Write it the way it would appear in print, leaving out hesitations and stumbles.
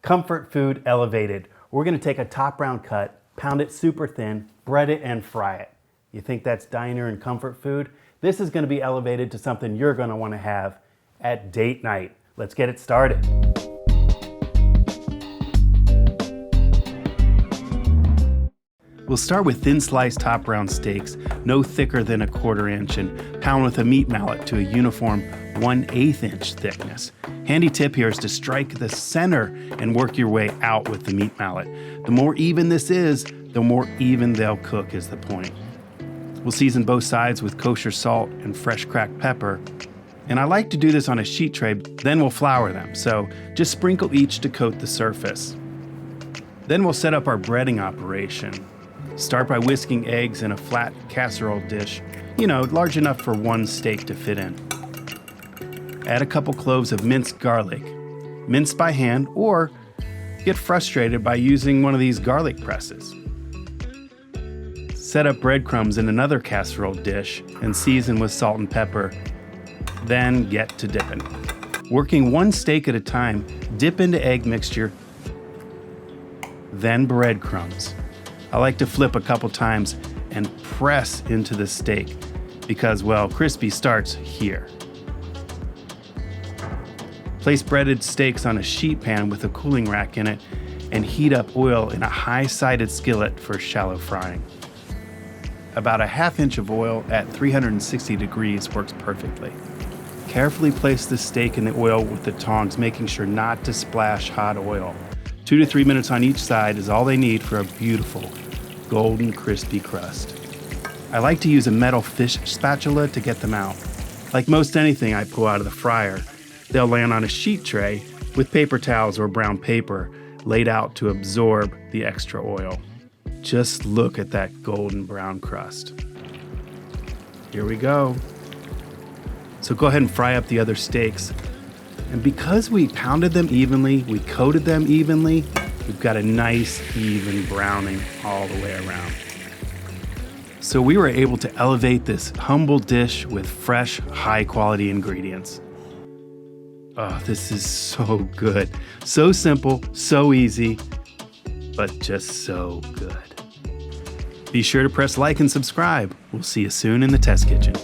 Comfort food elevated. We're gonna take a top round cut, pound it super thin, bread it, and fry it. You think that's diner and comfort food? This is gonna be elevated to something you're gonna wanna have at date night. Let's get it started. We'll start with thin sliced top round steaks, no thicker than 1/4 inch, and pound with a meat mallet to a uniform 1/8 inch thickness. Handy tip here is to strike the center and work your way out with the meat mallet. The more even this is, the more even they'll cook is the point. We'll season both sides with kosher salt and fresh cracked pepper. And I like to do this on a sheet tray, then we'll flour them, so just sprinkle each to coat the surface. Then we'll set up our breading operation. Start by whisking eggs in a flat casserole dish, large enough for one steak to fit in. Add a couple cloves of minced garlic. Mince by hand or get frustrated by using one of these garlic presses. Set up breadcrumbs in another casserole dish and season with salt and pepper. Then get to dipping. Working one steak at a time, dip into egg mixture, then breadcrumbs. I like to flip a couple times and press into the steak because, crispy starts here. Place breaded steaks on a sheet pan with a cooling rack in it and heat up oil in a high-sided skillet for shallow frying. About 1/2 inch of oil at 360 degrees works perfectly. Carefully place the steak in the oil with the tongs, making sure not to splash hot oil. 2 to 3 minutes on each side is all they need for a beautiful, golden, crispy crust. I like to use a metal fish spatula to get them out. Like most anything I pull out of the fryer, they'll land on a sheet tray with paper towels or brown paper laid out to absorb the extra oil. Just look at that golden brown crust. Here we go. So go ahead and fry up the other steaks. And because we pounded them evenly, we coated them evenly, we've got a nice even browning all the way around. So we were able to elevate this humble dish with fresh, high quality ingredients. Oh, this is so good. So simple, so easy, but just so good. Be sure to press like and subscribe. We'll see you soon in the test kitchen.